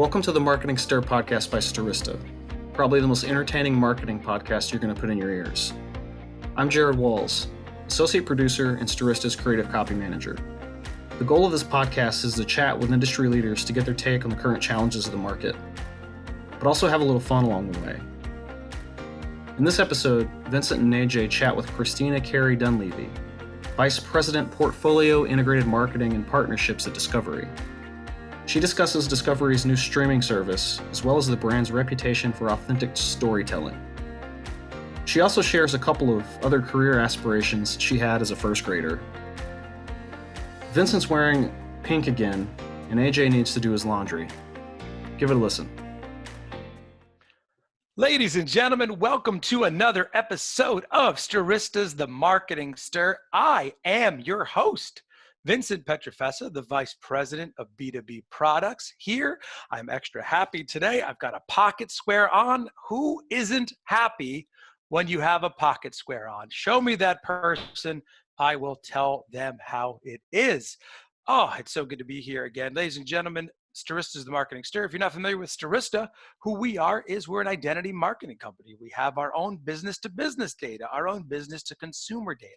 Welcome to the Marketing Stir podcast by Stirista, probably the most entertaining marketing podcast you're going to put in your ears. I'm Jared Walls, associate producer and Stirista's creative copy manager. The goal of this podcast is to chat with industry leaders to get their take on the current challenges of the market, but also have a little fun along the way. In this episode, Vincent and Ajay chat with Christina Carey Dunleavy, Vice President Portfolio Integrated Marketing and Partnerships at Discovery. She discusses Discovery's new streaming service, as well as the brand's reputation for authentic storytelling. She also shares a couple of other career aspirations she had as a first grader. Vincent's wearing pink again, and Ajay needs to do his laundry. Give it a listen. Ladies and gentlemen, welcome to another episode of Stirista's The Marketing Stir. I am your host, Vincent Petrofessa, the Vice President of B2B Products. Here, I'm extra happy today. I've got a pocket square on. Who isn't happy when you have a pocket square on? Show me that person. I will tell them how it is. Oh, it's so good to be here again. Ladies and gentlemen, Stirista is the Marketing Stir. If you're not familiar with Stirista, who we are is we're an identity marketing company. We have our own business-to-business data, our own business-to-consumer data.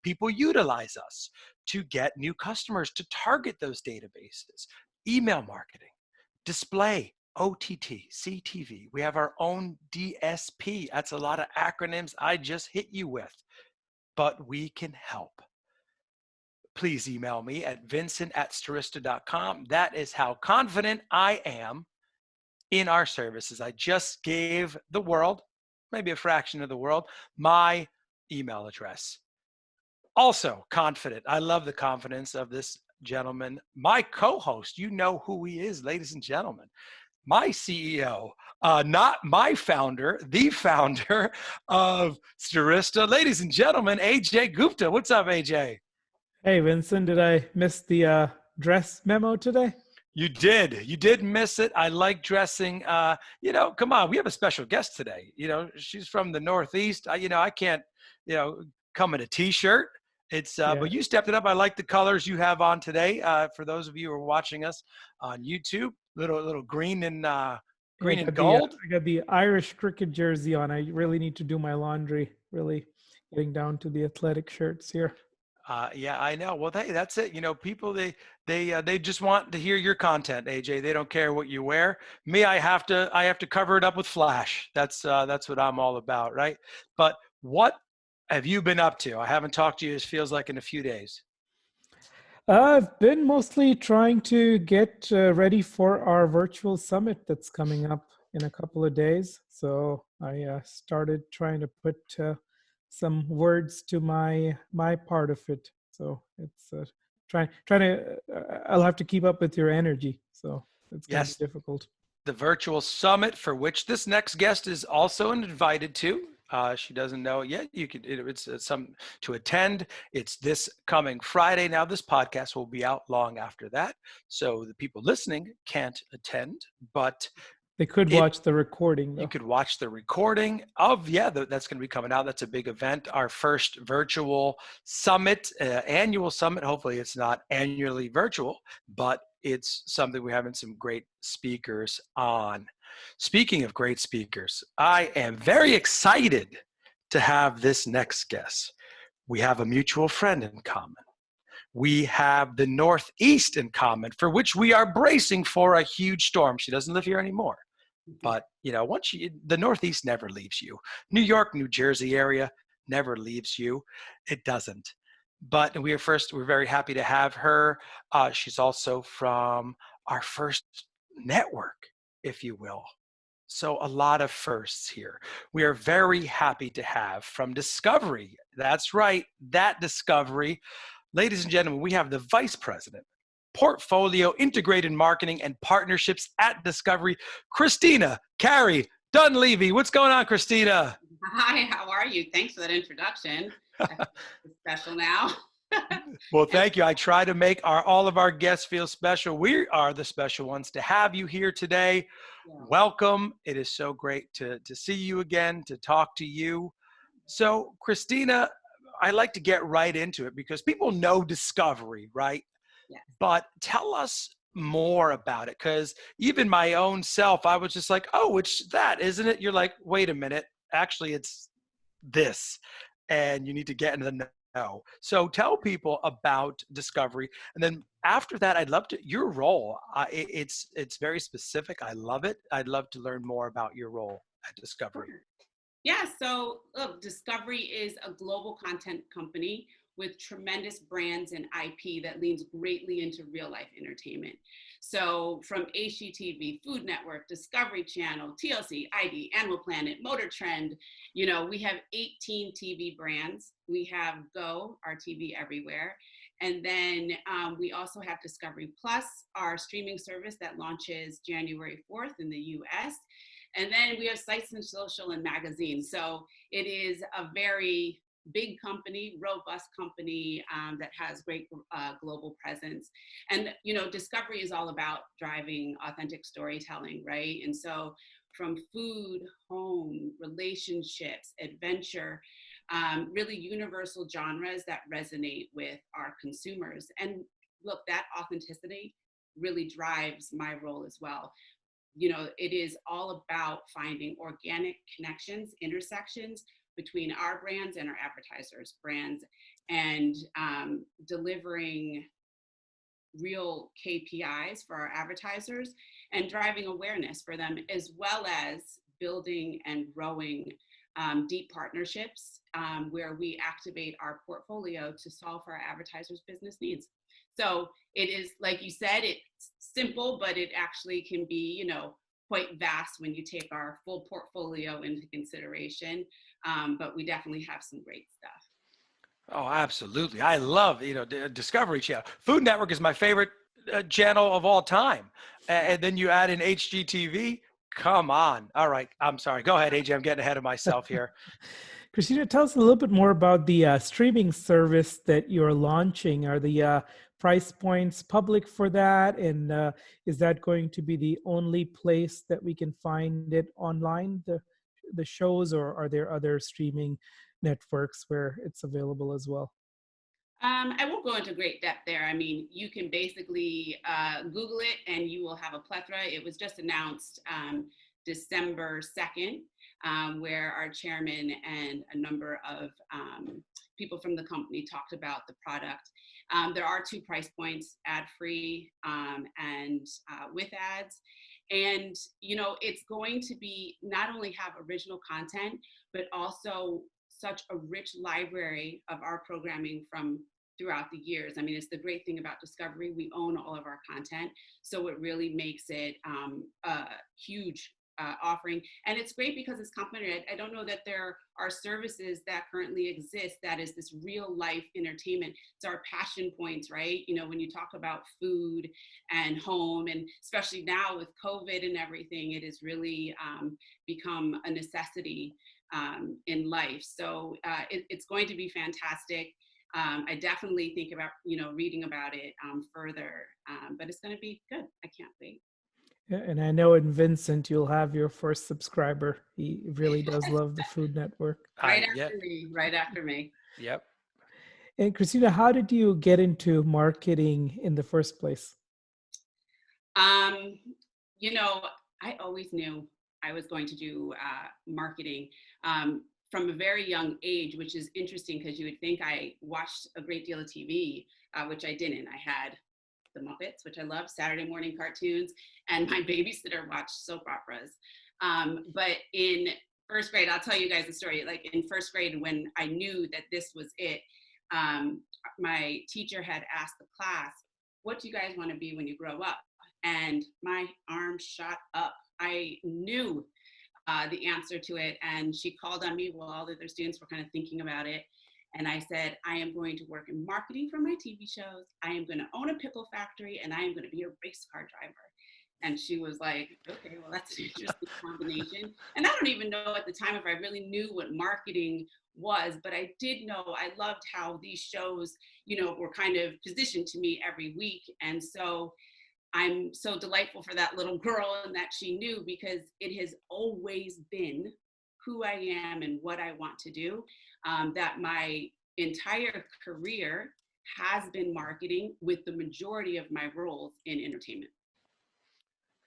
People utilize us to get new customers, to target those databases, email marketing, display, OTT, CTV. We have our own DSP. That's a lot of acronyms I just hit you with, but we can help. Please email me at vincent@stirista.com. That is how confident I am in our services. I just gave the world, maybe a fraction of the world, my email address. Also confident. I love the confidence of this gentleman, my co-host. You know who he is, ladies and gentlemen. My CEO, not my founder, the founder of Stirista. Ladies and gentlemen, Ajay Gupta. What's up, Ajay? Hey, Vincent, did I miss the dress memo today? You did. You did miss it. I like dressing. Come on. We have a special guest today. She's from the Northeast. I can't, come in a T-shirt. But you stepped it up. I like the colors you have on today. For those of you who are watching us on YouTube, little green and gold. I got the Irish cricket jersey on. I really need to do my laundry. Really getting down to the athletic shirts here. Yeah, I know. Well, hey, that's it. People, they just want to hear your content, Ajay. They don't care what you wear. Me, I have to cover it up with flash. That's what I'm all about, right? But what have you been up to? I haven't talked to you, it feels like, in a few days. I've been mostly trying to get ready for our virtual summit that's coming up in a couple of days. So I started trying to put some words to my part of it. So it's trying to, I'll have to keep up with your energy. So it's kind of difficult. The virtual summit, for which this next guest is also invited to. She doesn't know it yet. It's some to attend. It's this coming Friday. Now this podcast will be out long after that. So the people listening can't attend, but they could watch the recording, though. You could watch the recording of, that's going to be coming out. That's a big event. Our first virtual summit, annual summit. Hopefully it's not annually virtual, but it's something we're having some great speakers on. Speaking of great speakers, I am very excited to have this next guest. We have a mutual friend in common. We have the Northeast in common, for which we are bracing for a huge storm. She doesn't live here anymore. But, the Northeast never leaves you. New York, New Jersey area never leaves you. It doesn't. But we're very happy to have her. She's also from our first network, if you will. So a lot of firsts here. We are very happy to have from Discovery. That's right, that Discovery. Ladies and gentlemen, we have the Vice President, Portfolio Integrated Marketing and Partnerships at Discovery, Christina Carey Dunleavy. What's going on, Christina? Hi, how are you? Thanks for that introduction. It's special now. Well, thank you. I try to make all of our guests feel special. We are the special ones to have you here today. Yeah. Welcome. It is so great to see you again, to talk to you. So, Christina, I like to get right into it because people know Discovery, right? Yes. But tell us more about it? Because even my own self, I was just like, oh, it's that, isn't it? You're like, wait a minute, actually it's this, and you need to get into the know. So tell people about Discovery, and then after that, I'd love to your role. It's very specific. I love it. I'd love to learn more about your role at Discovery. Yeah, so look, Discovery is a global content company with tremendous brands and IP that leans greatly into real life entertainment. So from HGTV, Food Network, Discovery Channel, TLC, ID, Animal Planet, Motor Trend, we have 18 TV brands. We have Go, our TV everywhere. And then we also have Discovery Plus, our streaming service that launches January 4th in the US. And then we have sites and social and magazines. So it is a very big company, robust company that has great global presence. And, Discovery is all about driving authentic storytelling, right? And so from food, home, relationships, adventure, really universal genres that resonate with our consumers. And look, that authenticity really drives my role as well. It is all about finding organic connections, intersections between our brands and our advertisers' brands, and delivering real KPIs for our advertisers and driving awareness for them, as well as building and growing deep partnerships where we activate our portfolio to solve for our advertisers' business needs. So it is, like you said, it's simple, but it actually can be, quite vast when you take our full portfolio into consideration. But we definitely have some great stuff. Oh, absolutely. I love, Discovery Channel. Food Network is my favorite channel of all time. And then you add in HGTV. Come on. All right. I'm sorry. Go ahead, AJ. I'm getting ahead of myself here. Christina, tell us a little bit more about the streaming service that you're launching. Are the price points public for that? And is that going to be the only place that we can find it online, the shows, or are there other streaming networks where it's available as well? I won't go into great depth there. I mean, you can basically Google it and you will have a plethora. It was just announced December 2nd, where our chairman and a number of people from the company talked about the product. There are 2 price points, ad-free and with ads. And, it's going to be not only have original content, but also such a rich library of our programming from throughout the years. I mean, it's the great thing about Discovery. We own all of our content. So it really makes it a huge offering. And it's great because it's complementary. I don't know that there are services that currently exist that is this real life entertainment. It's our passion points, right? When you talk about food and home, and especially now with COVID and everything, it has really become a necessity in life. So it's going to be fantastic. I definitely think about, reading about it further, but it's going to be good. I can't wait. And I know in Vincent, you'll have your first subscriber. He really does love the Food Network. Right after me. Yep. And Christina, how did you get into marketing in the first place? I always knew I was going to do marketing from a very young age, which is interesting because you would think I watched a great deal of TV, which I didn't. I had The Muppets, which I love, Saturday morning cartoons, and my babysitter watched soap operas. But in first grade, I'll tell you guys the story. Like in first grade, when I knew that this was it, my teacher had asked the class, "What do you guys want to be when you grow up?" And my arm shot up. I knew the answer to it, and she called on me while all the other students were kind of thinking about it. And I said, I am going to work in marketing for my TV shows. I am going to own a pickle factory, and I am going to be a race car driver. And she was like, okay, well, that's an interesting combination. And I don't even know at the time if I really knew what marketing was, but I did know I loved how these shows, were kind of positioned to me every week. And so I'm so delightful for that little girl and that she knew, because it has always been who I am and what I want to do. That my entire career has been marketing, with the majority of my roles in entertainment.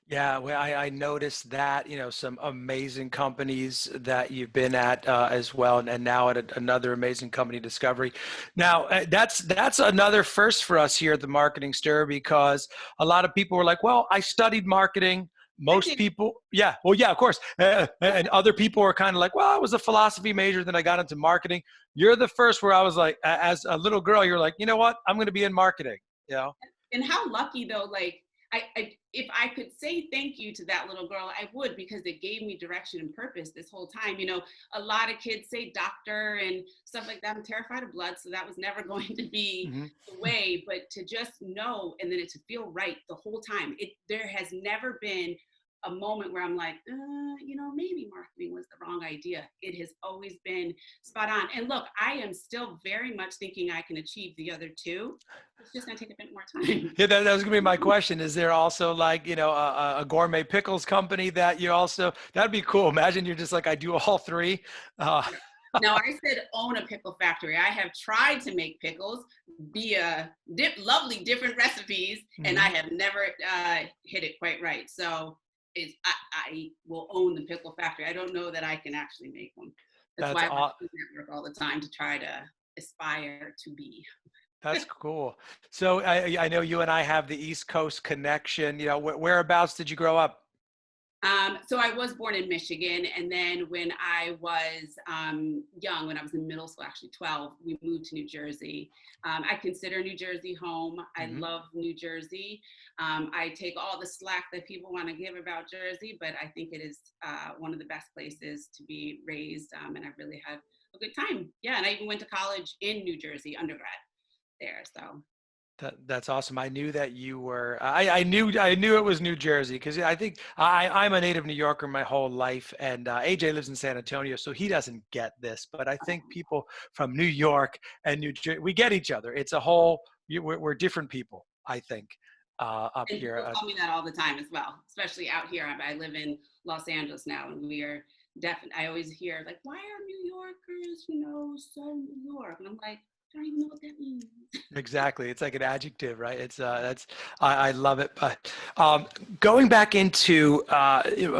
Yeah, well, I noticed that, some amazing companies that you've been at as well, and now at another amazing company, Discovery. Now, that's another first for us here at the Marketing Stir, because a lot of people were like, well, I studied marketing. I Most did. people, yeah, well, yeah, of course. And other people were kind of like, well, I was a philosophy major, then I got into marketing. You're the first where I was like, as a little girl, you're like, you know what? I'm going to be in marketing, And how lucky though, like if I could say thank you to that little girl, I would, because it gave me direction and purpose this whole time. A lot of kids say doctor and stuff like that. I'm terrified of blood, so that was never going to be Mhm. the way. But to just know, and then it to feel right the whole time. There has never been a moment where I'm like, maybe marketing was the wrong idea. It has always been spot on. And look, I am still very much thinking I can achieve the other two. It's just gonna take a bit more time. Yeah, that was gonna be my question. Is there also like, a gourmet pickles company that you also, that'd be cool. Imagine you're just like, I do all three. Uh, Now, I said own a pickle factory. I have tried to make pickles via lovely different recipes, and I have never hit it quite right. So I will own the pickle factory. I don't know that I can actually make them. That's why I work with network all the time, to try to aspire to be. That's cool. So I know you and I have the East Coast connection. Whereabouts did you grow up? So I was born in Michigan, and then when I was young, when I was in middle school, actually 12, we moved to New Jersey. I consider New Jersey home. I love New Jersey. I take all the slack that people want to give about Jersey, but I think it is one of the best places to be raised, and I really had a good time. Yeah, and I even went to college in New Jersey, undergrad there. So. That's awesome. I knew that you were. I knew it was New Jersey, because I think I'm a native New Yorker my whole life, and AJ lives in San Antonio, so he doesn't get this. But I think people from New York and New Jersey, we get each other. It's a whole. We're different people, I think, up And here. people tell me that all the time as well, especially out here. I live in Los Angeles now, and we are definitely. I always hear like, "Why are New Yorkers, so New York?" And I'm like, I don't even know what that means. Exactly. It's like an adjective, right? It's I love it. But going back into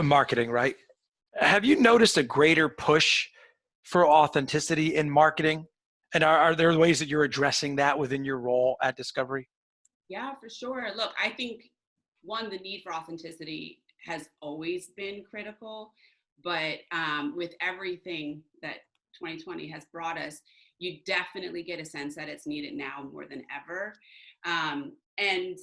marketing, right? Have you noticed a greater push for authenticity in marketing? And are there ways that you're addressing that within your role at Discovery? Yeah, for sure. Look, I think the need for authenticity has always been critical, but with everything that 2020 has brought us, you definitely get a sense that it's needed now more than ever. And,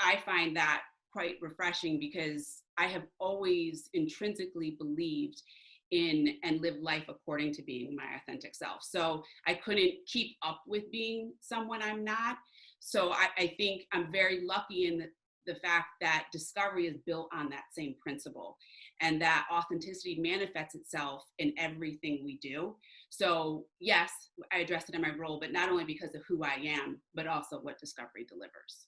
I find that quite refreshing, because I have always intrinsically believed in and live life according to being my authentic self. So I couldn't keep up with being someone I'm not. So I think I'm very lucky in the fact that Discovery is built on that same principle, and that authenticity manifests itself in everything we do. So yes, I address it in my role, but not only because of who I am, but also what Discovery delivers.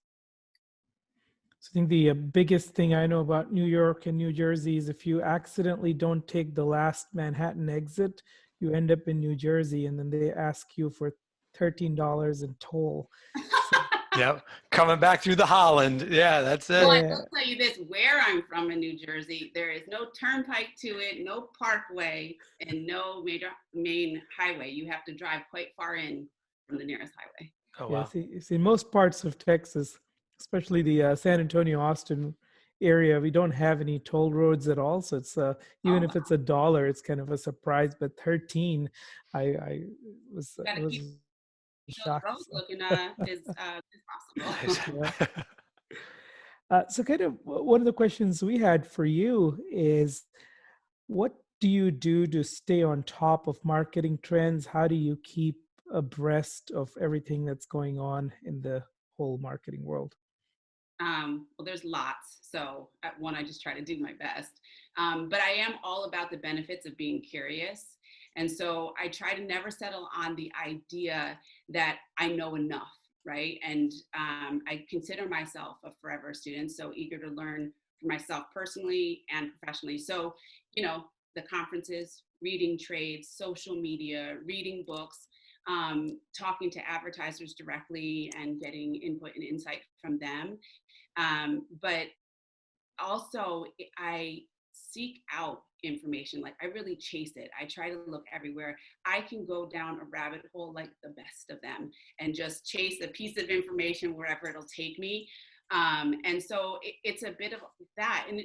So I think the biggest thing I know about New York and New Jersey is if you accidentally don't take the last Manhattan exit, you end up in New Jersey, and then they ask you for $13 in toll. So, Yep. Coming back through the Holland. Yeah, that's it. Well, I will tell you this, where I'm from in New Jersey, there is no turnpike to it, no parkway, and no major main highway. You have to drive quite far in from the nearest highway. Oh, yeah, wow. see, most parts of Texas, especially the San Antonio, Austin area, we don't have any toll roads at all. So it's even if it's $1, it's kind of a surprise. But 13, I was shocked. Road looking is possible. So kind of one of the questions we had for you is, what do you do to stay on top of marketing trends? How do you keep abreast of everything that's going on in the whole marketing world? Well, there's lots. So at one, I just try to do my best. But I am all about the benefits of being curious. And so I try to never settle on the idea that I know enough, right? And I consider myself a forever student, so eager to learn for myself personally and professionally. So, the conferences, reading trades, social media, reading books, talking to advertisers directly and getting input and insight from them. But also I seek out information. Like I really chase it. I try to look everywhere. I can go down a rabbit hole like the best of them and just chase a piece of information wherever it'll take me. And so it's a bit of that, and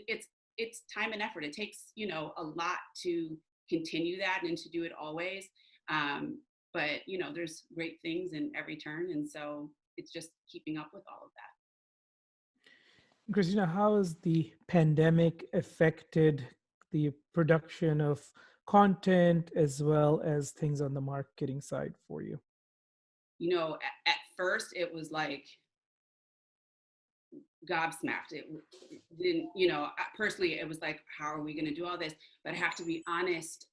it's time and effort. It takes, you know, a lot to continue that and to do it always. But you know, there's great things in every turn, and so it's just keeping up with all of that. Christina, how has the pandemic affected the production of content as well as things on the marketing side for you? You know, at first it was like gobsmacked. It didn't, you know, personally, it was like, how are we going to do all this? But I have to be honest,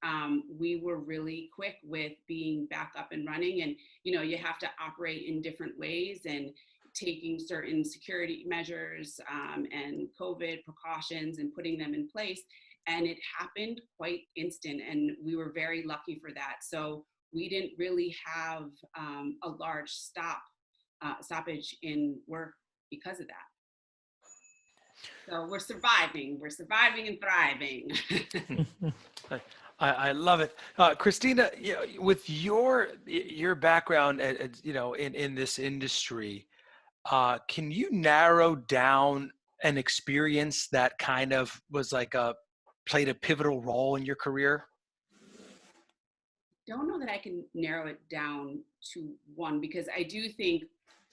we were really quick with being back up and running. And, you know, you have to operate in different ways and taking certain security measures and COVID precautions and putting them in place. And it happened quite instant. And we were very lucky for that. So we didn't really have a large stoppage in work because of that. So we're surviving and thriving. I love it. Christina, you know, with your background, you know, in this industry, can you narrow down an experience that kind of was like played a pivotal role in your career? Don't know that I can narrow it down to one, because I do think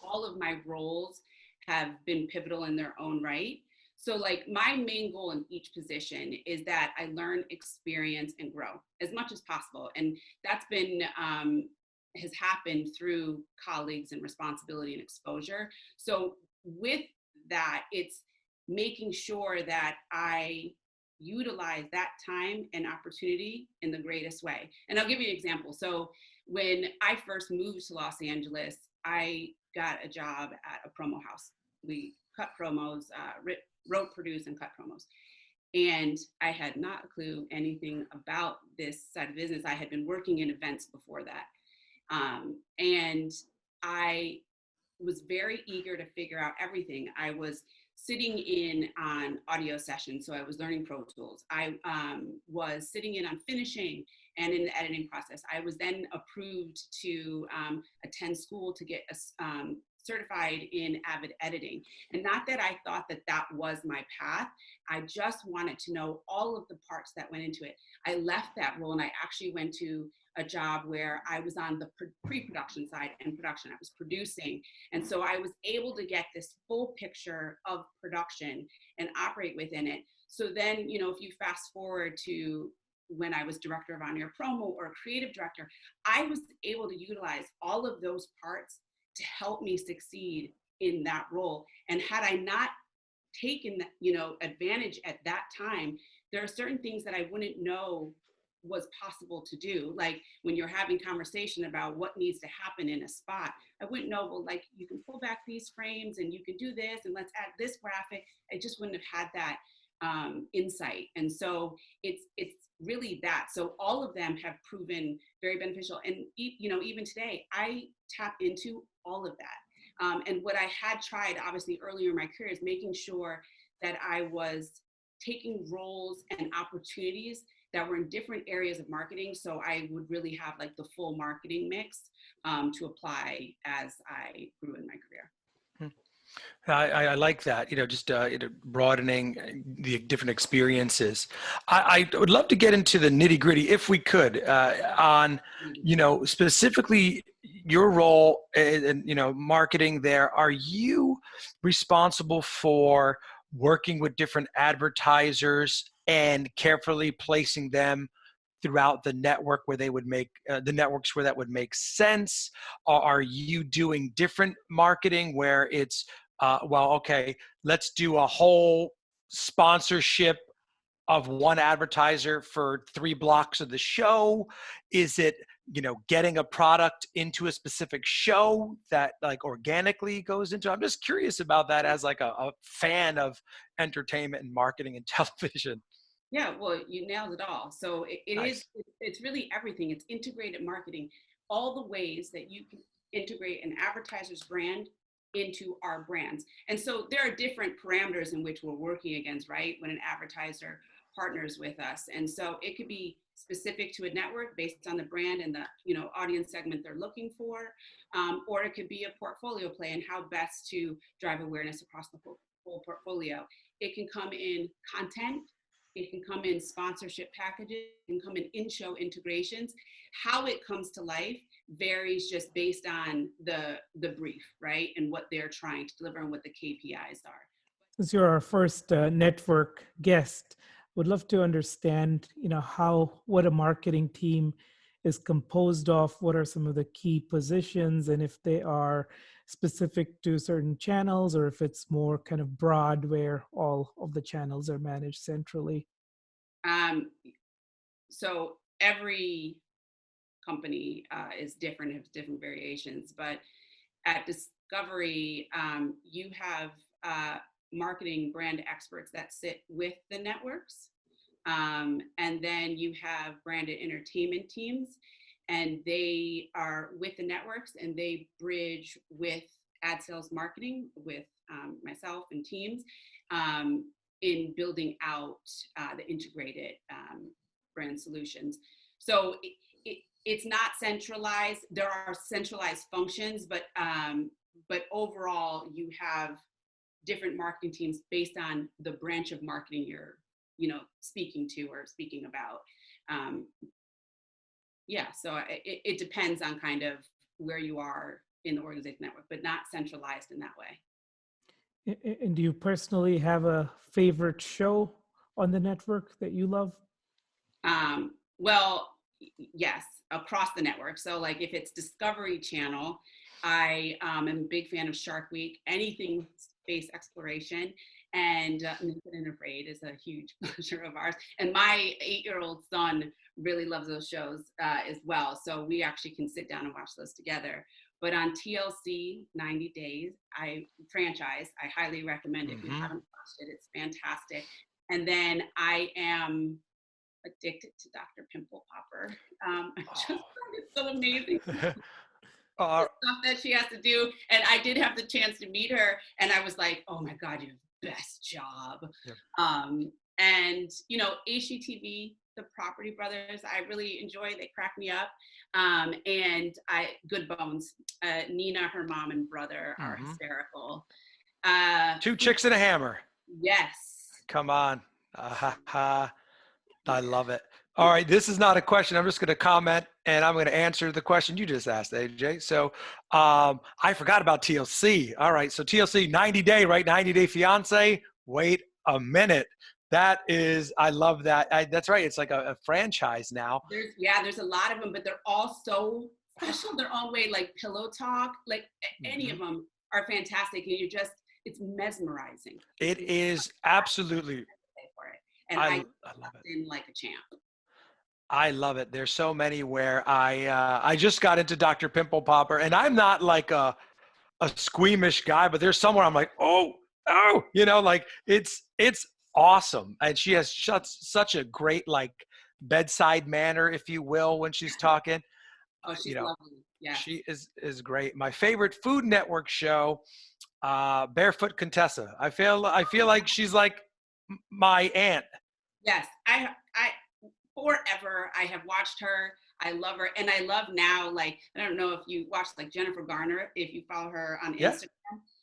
all of my roles have been pivotal in their own right. So like my main goal in each position is that I learn, experience, and grow as much as possible. And that's been, has happened through colleagues and responsibility and exposure. So with that, it's making sure that I utilize that time and opportunity in the greatest way. And I'll give you an example. So when I first moved to Los Angeles, I got a job at a promo house. We cut promos, wrote, produced, and cut promos. And I had not a clue anything about this side of business. I had been working in events before that. And I was very eager to figure out everything. I was sitting in on audio sessions, so I was learning Pro Tools. I was sitting in on finishing and in the editing process. I was then approved to attend school to get certified in Avid editing. And not that I thought that that was my path. I just wanted to know all of the parts that went into it. I left that role and I actually went to a job where I was on the pre-production side and production. I was producing. And so I was able to get this full picture of production and operate within it. So then, you know, if you fast forward to when I was director of on-air promo or creative director, I was able to utilize all of those parts to help me succeed in that role. And had I not taken, you know, advantage at that time, there are certain things that I wouldn't know was possible to do. Like when you're having conversation about what needs to happen in a spot, I wouldn't know, well, like you can pull back these frames and you can do this and let's add this graphic. I just wouldn't have had that insight. And so it's really that. So all of them have proven very beneficial. And you know, even today, I tap into all of that. And what I had tried obviously earlier in my career is making sure that I was taking roles and opportunities that were in different areas of marketing. So I would really have like the full marketing mix to apply as I grew in my career. I like that, you know, just you know, broadening the different experiences. I would love to get into the nitty gritty, if we could, on, you know, specifically your role in, you know, marketing there. Are you responsible for working with different advertisers and carefully placing them throughout the network where they would make the networks where that would make sense? Or are you doing different marketing where it's well, okay, let's do a whole sponsorship of one advertiser for 3 blocks of the show? Is it, you know, getting a product into a specific show that like organically goes into? I'm just curious about that as like a fan of entertainment and marketing and television. Yeah, well, you nailed it all. So Nice. it's really everything. It's integrated marketing. all the ways that you can integrate an advertiser's brand into our brands. And so there are different parameters in which we're working against, right? When an advertiser partners with us. And so it could be specific to a network based on the brand and the, audience segment they're looking for, or it could be a portfolio play and how best to drive awareness across the whole portfolio. It can come in content, it can come in sponsorship packages, it can come in in-show integrations. How it comes to life varies just based on the brief, right? And what they're trying to deliver and what the KPIs are. Since you're our first network guest, would love to understand, what a marketing team is composed of, what are some of the key positions, and if they are specific to certain channels or if it's more kind of broad where all of the channels are managed centrally. So every company is different, has different variations, but at Discovery, you have marketing brand experts that sit with the networks. And then you have branded entertainment teams, and they are with the networks and they bridge with ad sales marketing with myself and teams in building out the integrated brand solutions. So it's not centralized. There are centralized functions, but overall you have different marketing teams based on the branch of marketing you're speaking to or speaking about. So it depends on kind of where you are in the organization network, but not centralized in that way. And do you personally have a favorite show on the network that you love? Well, yes, across the network. So like if it's Discovery Channel, I am a big fan of Shark Week, anything space exploration, and Naked and Afraid is a huge pleasure of ours. And my 8-year-old son really loves those shows as well. So we actually can sit down and watch those together. But on TLC, 90 Days, franchise, I highly recommend it. If you haven't watched it, it's fantastic. And then I am addicted to Dr. Pimple Popper. I just find it so amazing. The stuff that she has to do. And I did have the chance to meet her, and I was like, oh my God, you have the best job. Yep. And HGTV, the Property Brothers, I really enjoy. They crack me up. And Good Bones, Nina, her mom and brother are hysterical. Two Chicks and a Hammer. Yes. Come on. I love it. All right. This is not a question. I'm just going to comment and I'm going to answer the question you just asked, AJ. So I forgot about TLC. All right. So TLC 90 Day, right? 90 Day Fiance. Wait a minute. That is, I love that. That's right. It's like a franchise now. There's a lot of them, but they're all so special in their own way, like Pillow Talk, like any of them are fantastic. And it's mesmerizing. It is absolutely. And I love it. In like a champ. I love it. There's so many where I just got into Dr. Pimple Popper, and I'm not like a squeamish guy, but there's somewhere I'm like, oh, like it's awesome. And she has such a great like bedside manner, if you will, when she's talking. Oh, she's lovely. Yeah. She is great. My favorite Food Network show, Barefoot Contessa. I feel like she's like my aunt. Yes, I forever I have watched her. I love her, and I love now. Like, I don't know if you watch like Jennifer Garner, if you follow her on Instagram.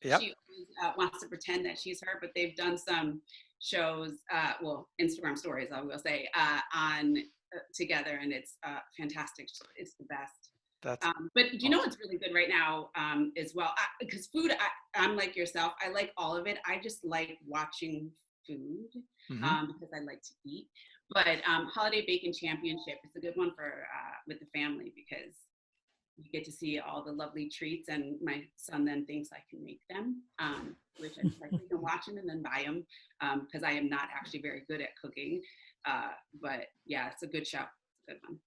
Yep. She always wants to pretend that she's her, but they've done some shows, Instagram stories, I will say, on together, and it's fantastic. It's the best. But awesome. What's really good right now as well, because food, I'm like yourself, I like all of it. I just like watching food because I like to eat. But Holiday Bacon Championship is a good one for with the family, because you get to see all the lovely treats, and my son then thinks I can make them, which I like. We can watch them and then buy them, because I am not actually very good at cooking. But yeah, it's a good show. It's a good one.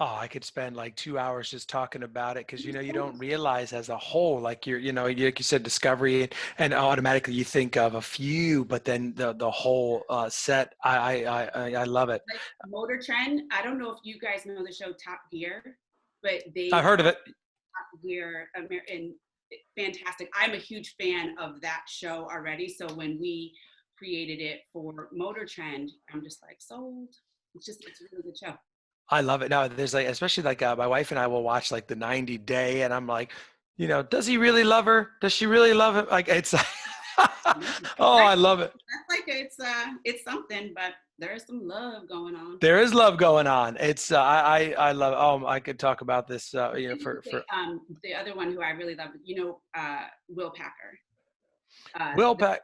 Oh, I could spend like 2 hours just talking about it, because, you don't realize as a whole, like like you said, Discovery, and automatically you think of a few, but then the whole set, I love it. Like Motor Trend. I don't know if you guys know the show Top Gear. but I've heard of it. we're American. Fantastic. I'm a huge fan of that show already. So when we created it for Motor Trend, I'm just like sold. It's a really good show. I love it. No, there's like, especially like my wife and I will watch like the 90 Day, and I'm like, does he really love her? Does she really love him? Like it's, oh, I love it. That's like it's something, but there's some love going on. There is love going on. It's I love. Oh, I could talk about this. For The other one who I really love, Will Packer. Will Pack.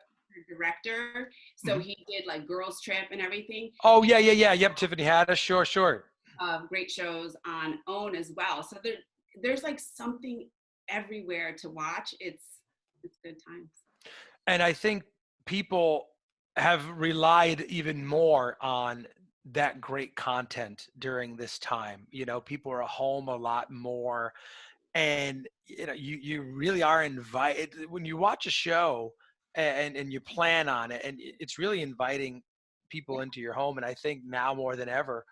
Director. So he did like Girls Trip and everything. Oh yeah. Yep. Tiffany Haddish. Sure. Great shows on OWN as well. So there's like something everywhere to watch. It's good times. And I think people have relied even more on that great content during this time. People are home a lot more, and you really are invited when you watch a show and you plan on it, and it's really inviting people into your home. And I think now more than ever,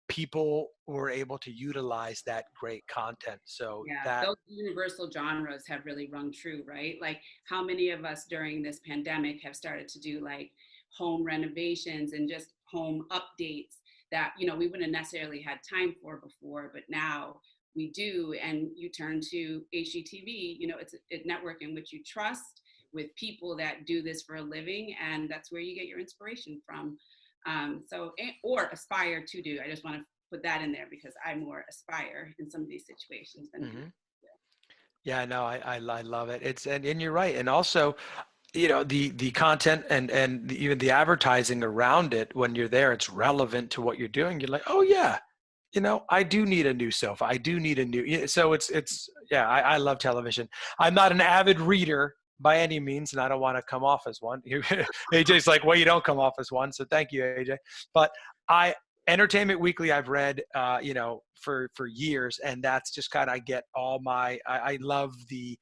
people were able to utilize that great content. So those universal genres have really rung true, right? Like how many of us during this pandemic have started to do like home renovations and just home updates that, we wouldn't have necessarily had time for before, but now we do. And you turn to HGTV, it's a network in which you trust with people that do this for a living. And that's where you get your inspiration from. Or aspire to do. I just want to put that in there because I more aspire in some of these situations than Yeah, no, I love it. It's and you're right. And also, the content and even the advertising around it, when you're there, it's relevant to what you're doing. You're like, oh yeah, I do need a new sofa. I do need a new. So I love television. I'm not an avid reader by any means, and I don't want to come off as one. AJ's like, well, you don't come off as one, so thank you, AJ. But Entertainment Weekly, I've read, for years, and that's just kind of, I get all I love the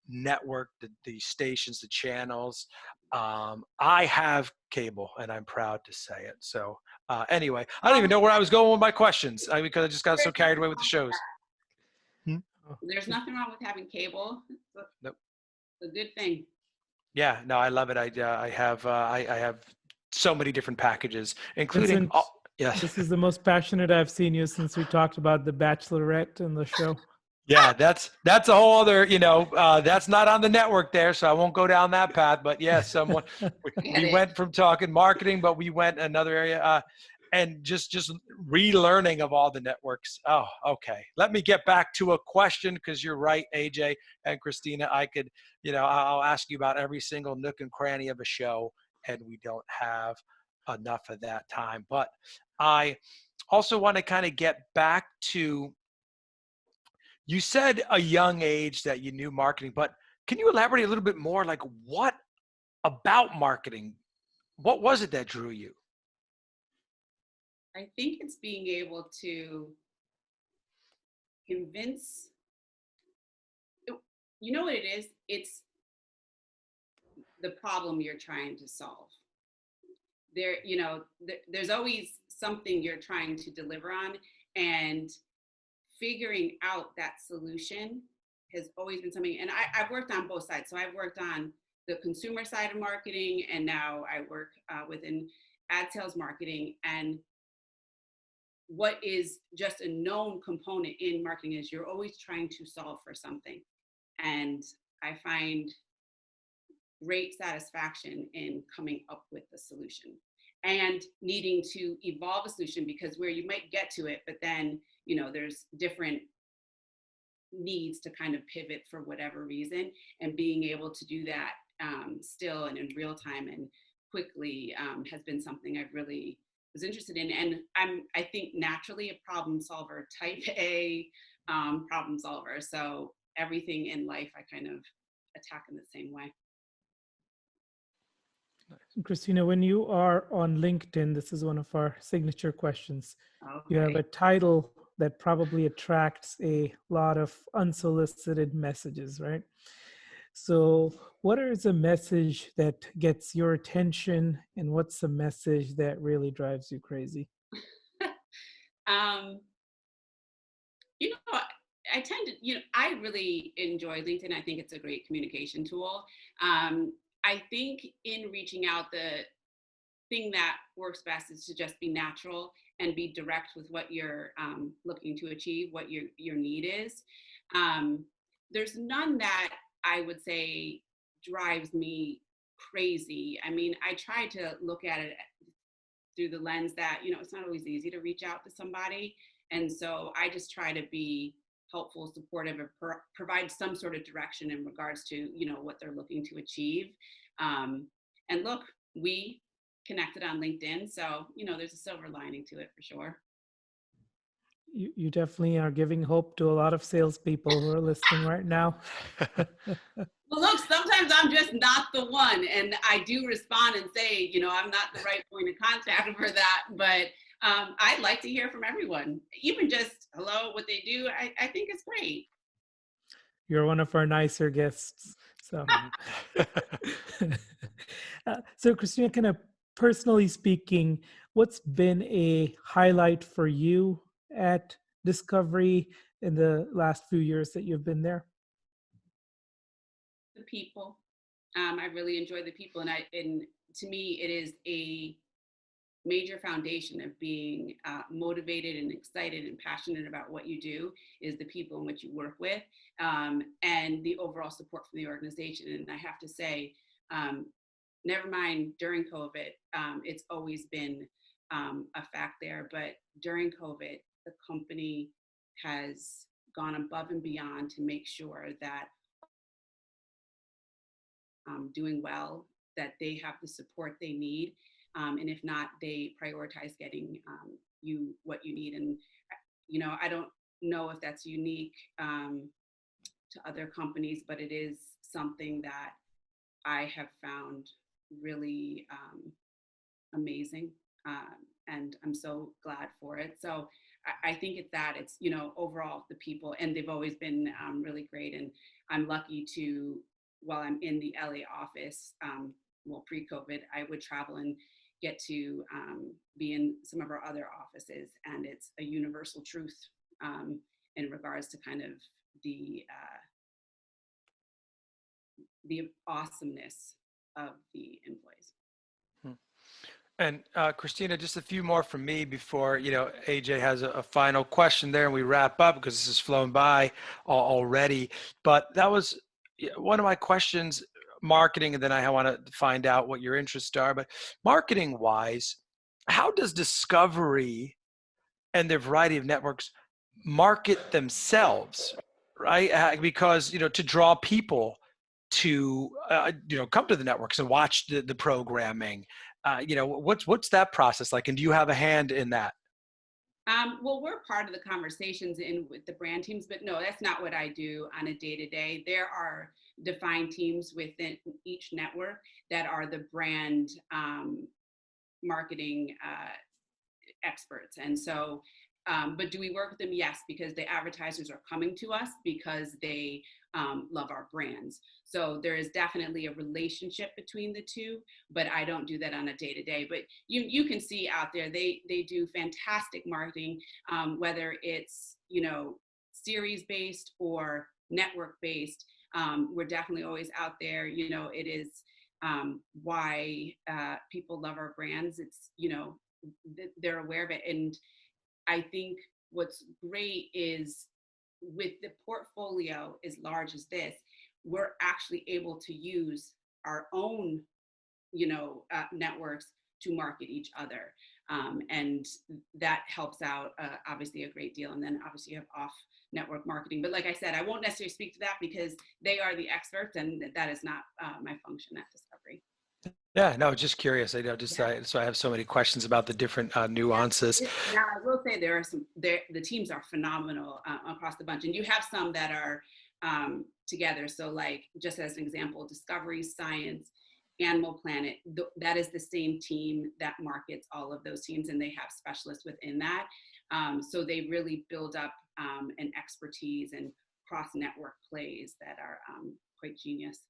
network, the stations, the channels. I have cable, and I'm proud to say it. So anyway, I don't even know where I was going with my questions because I just got so carried away with the shows. There's nothing wrong with having cable. Nope. A good thing. Yeah, no, I love it. I have so many different packages, including Vincent, yes. This is the most passionate I've seen you since we talked about The Bachelorette in the show. Yeah, that's a whole other, that's not on the network there, so I won't go down that path. But yes, we went from talking marketing, but we went another area. And just relearning of all the networks. Oh, okay. Let me get back to a question, because you're right, AJ and Christina. I could, I'll ask you about every single nook and cranny of a show, and we don't have enough of that time. But I also want to kind of get back to, you said a young age that you knew marketing, but can you elaborate a little bit more? Like, what about marketing? What was it that drew you? I think it's being able to convince, you know what it is? It's the problem you're trying to solve. There's always something you're trying to deliver on, and figuring out that solution has always been something. And I've worked on both sides. So I've worked on the consumer side of marketing, and now I work within ad sales marketing. And what is just a known component in marketing is you're always trying to solve for something. And I find great satisfaction in coming up with the solution and needing to evolve a solution, because where you might get to it, but then, there's different needs to kind of pivot for whatever reason, and being able to do that still and in real time and quickly has been something I've really was interested in. And I think naturally a problem solver, type A problem solver. So everything in life I kind of attack in the same way. Christina, when you are on LinkedIn, this is one of our signature questions. Okay. You have a title that probably attracts a lot of unsolicited messages, right? So what is a message that gets your attention, and what's a message that really drives you crazy? You know, I tend to, I really enjoy LinkedIn. I think it's a great communication tool. I think in reaching out, the thing that works best is to just be natural and be direct with what you're looking to achieve, what your need is. Um, there's none that I would say drives me crazy. I mean, I try to look at it through the lens that, it's not always easy to reach out to somebody. And so I just try to be helpful, supportive, and provide some sort of direction in regards to, what they're looking to achieve. And look, we connected on LinkedIn. So, there's a silver lining to it for sure. You definitely are giving hope to a lot of salespeople who are listening right now. Well, look, sometimes I'm just not the one, and I do respond and say, I'm not the right point of contact for that, but I'd like to hear from everyone, even just hello, what they do. I think it's great. You're one of our nicer guests. So, so Christina, kind of personally speaking, what's been a highlight for you at Discovery in the last few years that you've been there? The people. I really enjoy the people, and to me, it is a major foundation of being motivated and excited and passionate about what you do is the people in which you work with, and the overall support from the organization. And I have to say, never mind during COVID, it's always been a fact there, but during COVID, the company has gone above and beyond to make sure that doing well, that they have the support they need. And if not, they prioritize getting you what you need. And, I don't know if that's unique to other companies, but it is something that I have found really amazing. And I'm so glad for it. So I think it's, overall the people, and they've always been really great. And I'm lucky to, while I'm in the LA office, pre-COVID, I would travel and get to be in some of our other offices. And it's a universal truth in regards to kind of the awesomeness of the employees. And Christina, just a few more from me before, AJ has a final question there and we wrap up because this has flown by already. But that was one of my questions, marketing, and then I want to find out what your interests are. But marketing wise, how does Discovery and their variety of networks market themselves, right? Because, to draw people to, come to the networks and watch the programming. What's that process like? And do you have a hand in that? Well, we're part of the conversations with the brand teams, but no, that's not what I do on a day-to-day. There are defined teams within each network that are the brand marketing experts. And so, but do we work with them? Yes, because the advertisers are coming to us because they love our brands. So there is definitely a relationship between the two, but I don't do that on a day-to-day. But you can see out there, they do fantastic marketing, whether it's, series-based or network-based. We're definitely always out there. It is why people love our brands. It's, they're aware of it. And I think what's great is with the portfolio as large as this, we're actually able to use our own, networks to market each other. And that helps out obviously a great deal. And then obviously you have off network marketing. But like I said, I won't necessarily speak to that because they are the experts and that is not my function at Discovery. Yeah, no, just curious. So I have so many questions about the different nuances. Now, I will say the teams are phenomenal across the bunch, and you have some that are together. So like, just as an example, Discovery, Science, Animal Planet, that is the same team that markets all of those teams, and they have specialists within that. So they really build up an expertise and cross-network plays that are quite genius.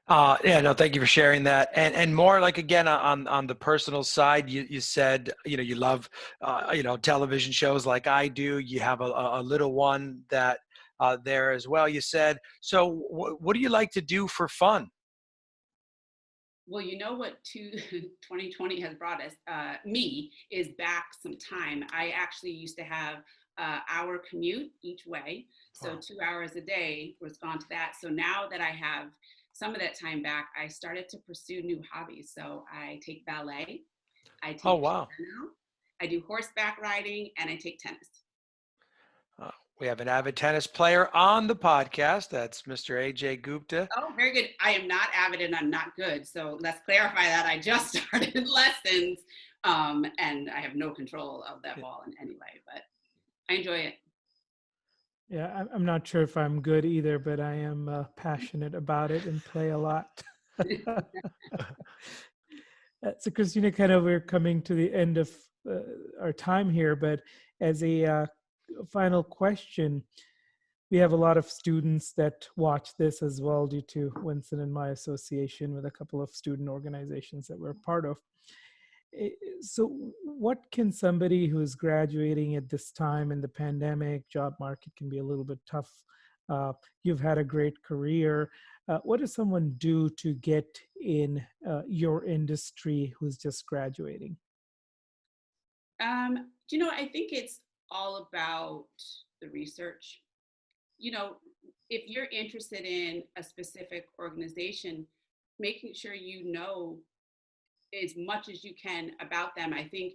Yeah, no, thank you for sharing that. And more like, again, on the personal side, you said, you love, television shows like I do. You have a little one that there as well, you said. So what do you like to do for fun? Well, you know what 2020 has brought us, me, is back some time. I actually used to have hour commute each way. So Wow. 2 hours a day was gone to that. So now that I have some of that time back, I started to pursue new hobbies. So I take ballet, I Oh, take wow. piano, I do horseback riding, and I take tennis. Uh, we have an avid tennis player on the podcast. That's Mr. Ajay Gupta. Oh, very good. I am not avid and I'm not good. So let's clarify that. I just started lessons and I have no control of that ball in any way, but I enjoy it. Yeah, I'm not sure if I'm good either, but I am passionate about it and play a lot. So, Christina, kind of we're coming to the end of our time here, but as a final question, we have a lot of students that watch this as well due to Winston and my association with a couple of student organizations that we're part of. So what can somebody who is graduating at this time in the pandemic, job market can be a little bit tough. You've had a great career. What does someone do to get in your industry who's just graduating? I think it's all about the research. You know, if you're interested in a specific organization, making sure you know as much as you can about them. I think,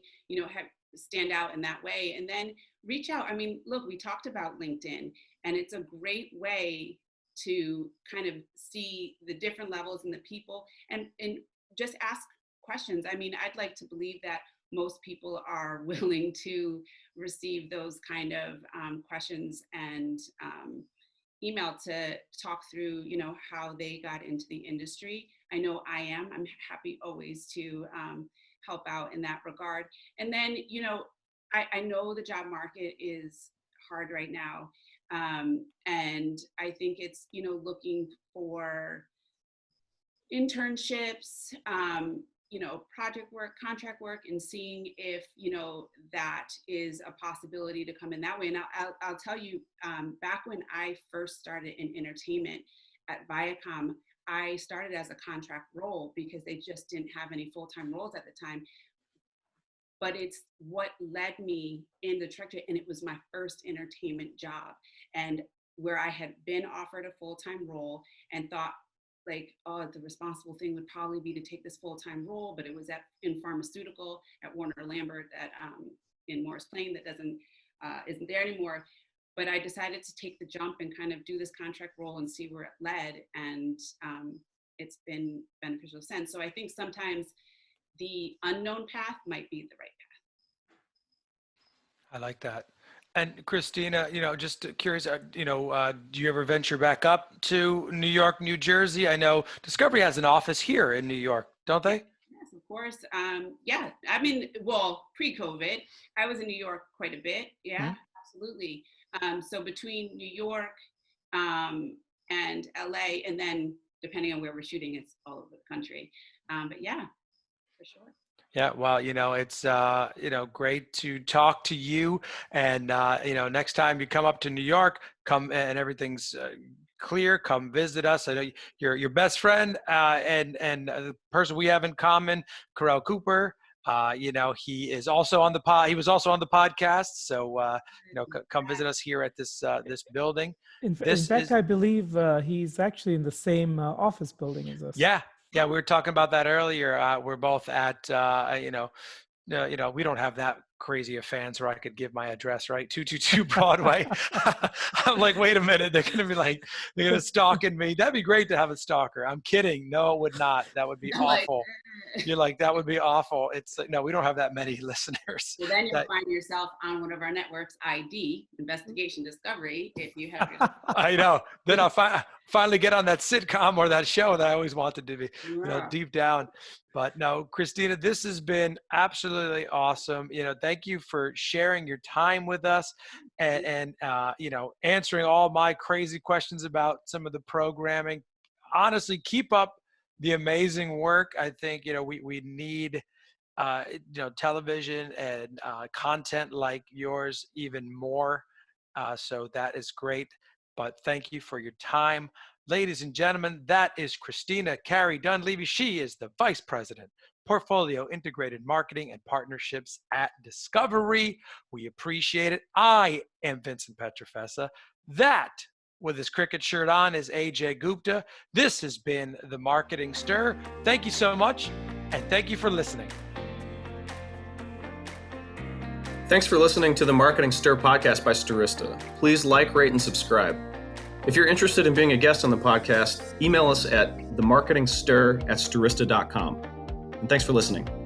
stand out in that way and then reach out. I mean, look, we talked about LinkedIn and it's a great way to kind of see the different levels and the people and just ask questions. I mean, I'd like to believe that most people are willing to receive those kind of questions and email to talk through, how they got into the industry. I know I am. I'm happy always to help out in that regard. And then, I know the job market is hard right now. And I think it's, looking for internships, project work, contract work, and seeing if, that is a possibility to come in that way. And I'll tell you, back when I first started in entertainment at Viacom, I started as a contract role because they just didn't have any full-time roles at the time. But it's what led me in the trajectory, and it was my first entertainment job. And where I had been offered a full-time role and thought, like, oh, the responsible thing would probably be to take this full-time role, but it was in pharmaceutical at Warner Lambert that in Morris Plain that isn't there anymore. But I decided to take the jump and kind of do this contract role and see where it led, and it's been beneficial since. So I think sometimes the unknown path might be the right I like that. And Christina, just curious, do you ever venture back up to New York, New Jersey? I know Discovery has an office here in New York, don't path. they? Yes, of course. Yeah, I mean, well, pre-COVID, I was in New York quite a bit. Yeah, Mhm. absolutely. So between New York and LA, and then depending on where we're shooting, it's all over the country. But yeah, for sure. Yeah, well, it's great to talk to you, and next time you come up to New York, come and everything's clear, come visit us. I know your best friend and the person we have in common, Carell Cooper. He is also on the pod. He was also on the podcast, so come visit us here at this building. In This fact, is I believe he's actually in the same office building as us. yeah. Yeah, we were talking about that earlier. We're both at, we don't have that crazy of fans where I could give my address, right? 222 Broadway. I'm like, wait a minute. They're going to they're going to stalking me. That'd be great to have a stalker. I'm kidding. No, it would not. That would be I'm like, awful. You're like, that would be awful. It's no, we don't have that many listeners. well, then you'll That, find yourself on one of our networks, ID, Investigation Discovery, if you have your. I know. Then I'll finally get on that sitcom or that show that I always wanted to be, Yeah. deep down. But no, Christina, this has been absolutely awesome. Thank you for sharing your time with us and answering all my crazy questions about some of the programming. Honestly, keep up the amazing work. I think, we need, television and content like yours even more. So that is great. But thank you for your time. Ladies and gentlemen, that is Christina Carey Dunleavy. She is the Vice President, Portfolio Integrated Marketing and Partnerships at Discovery. We appreciate it. I am Vincent Pietrafesa. That, with his cricket shirt on, is Ajay Gupta. This has been The Marketing Stir. Thank you so much, and thank you for listening. Thanks for listening to the Marketing Stir podcast by Stirista. Please like, rate, and subscribe. If you're interested in being a guest on the podcast, email us at themarketingstir@stirista.com. And thanks for listening.